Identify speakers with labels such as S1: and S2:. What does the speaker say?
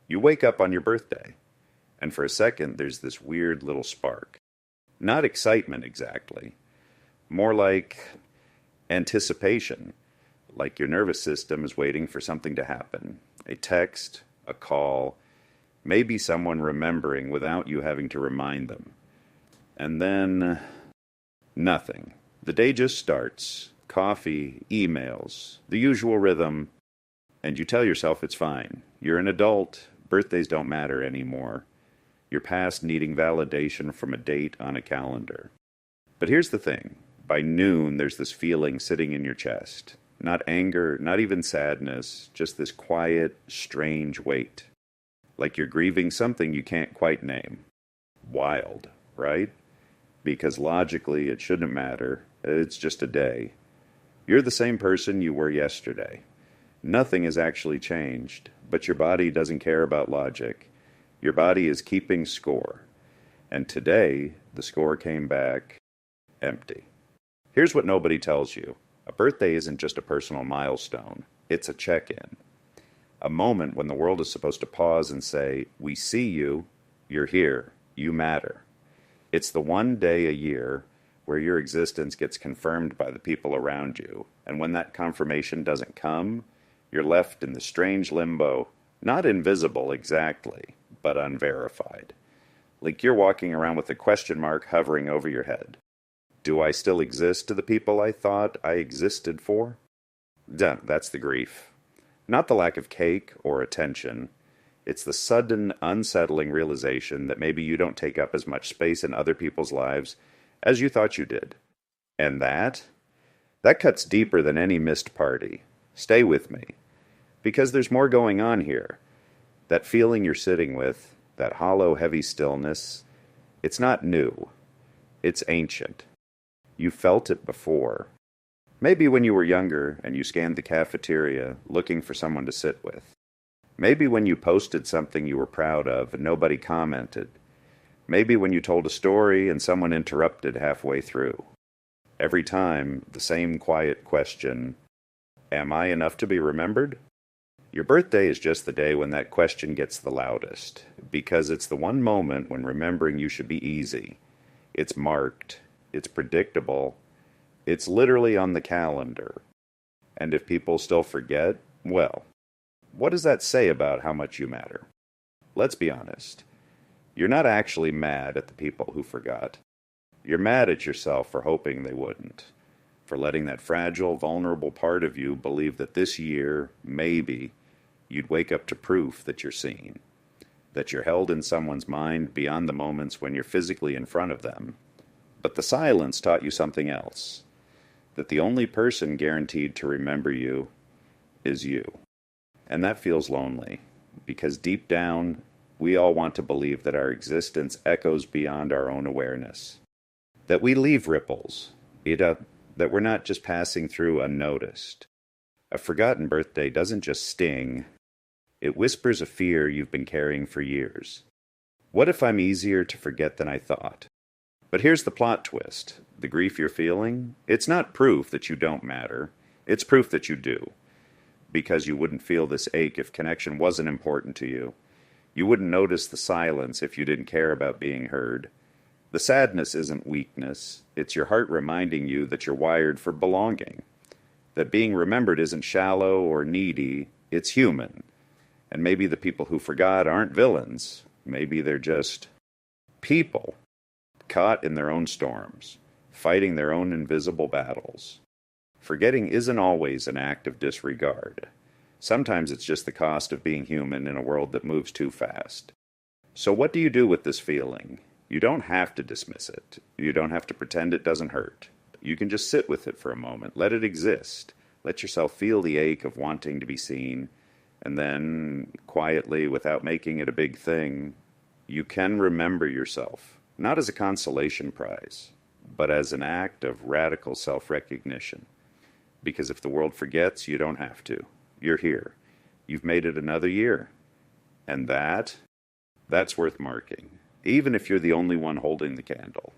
S1: You wake up on your birthday, and for a second there's this weird little spark. Not excitement exactly, more like anticipation, like your nervous system is waiting for something to happen. A text, a call, maybe someone remembering without you having to remind them. And then nothing. The day just starts. Coffee, emails, the usual rhythm, and you tell yourself it's fine. You're an adult. Birthdays don't matter anymore. You're past needing validation from a date on a calendar. But here's the thing. By noon, there's this feeling sitting in your chest. Not anger, not even sadness, just this quiet, strange weight. Like you're grieving something you can't quite name. Wild, right? Because logically it shouldn't matter. It's just a day. You're the same person you were yesterday. Nothing has actually changed, but your body doesn't care about logic. Your body is keeping score. And today, the score came back empty. Here's what nobody tells you. A birthday isn't just a personal milestone. It's a check-in. A moment when the world is supposed to pause and say, we see you, you're here, you matter. It's the one day a year where your existence gets confirmed by the people around you. And when that confirmation doesn't come, you're left in the strange limbo, not invisible exactly, but unverified. Like you're walking around with a question mark hovering over your head. Do I still exist to the people I thought I existed for? Done. That's the grief. Not the lack of cake or attention. It's the sudden, unsettling realization that maybe you don't take up as much space in other people's lives as you thought you did. And that cuts deeper than any missed party. Stay with me. Because there's more going on here. That feeling you're sitting with, that hollow, heavy stillness, it's not new. It's ancient. You felt it before. Maybe when you were younger and you scanned the cafeteria looking for someone to sit with. Maybe when you posted something you were proud of and nobody commented. Maybe when you told a story and someone interrupted halfway through. Every time, the same quiet question, am I enough to be remembered? Your birthday is just the day when that question gets the loudest, because it's the one moment when remembering you should be easy. It's marked. It's predictable. It's literally on the calendar. And if people still forget, well, what does that say about how much you matter? Let's be honest. You're not actually mad at the people who forgot. You're mad at yourself for hoping they wouldn't, for letting that fragile, vulnerable part of you believe that this year, maybe, you'd wake up to proof that you're seen, that you're held in someone's mind beyond the moments when you're physically in front of them. But the silence taught you something else, that the only person guaranteed to remember you is you. And that feels lonely, because deep down, we all want to believe that our existence echoes beyond our own awareness, that we leave ripples, that we're not just passing through unnoticed. A forgotten birthday doesn't just sting, it whispers a fear you've been carrying for years. What if I'm easier to forget than I thought? But here's the plot twist. The grief you're feeling, it's not proof that you don't matter. It's proof that you do. Because you wouldn't feel this ache if connection wasn't important to you. You wouldn't notice the silence if you didn't care about being heard. The sadness isn't weakness. It's your heart reminding you that you're wired for belonging. That being remembered isn't shallow or needy. It's human. And maybe the people who forgot aren't villains. Maybe they're just people, caught in their own storms, fighting their own invisible battles. Forgetting isn't always an act of disregard. Sometimes it's just the cost of being human in a world that moves too fast. So what do you do with this feeling? You don't have to dismiss it. You don't have to pretend it doesn't hurt. You can just sit with it for a moment. Let it exist. Let yourself feel the ache of wanting to be seen. And then, quietly, without making it a big thing, you can remember yourself. Not as a consolation prize, but as an act of radical self-recognition. Because if the world forgets, you don't have to. You're here. You've made it another year. And that's worth marking, even if you're the only one holding the candle.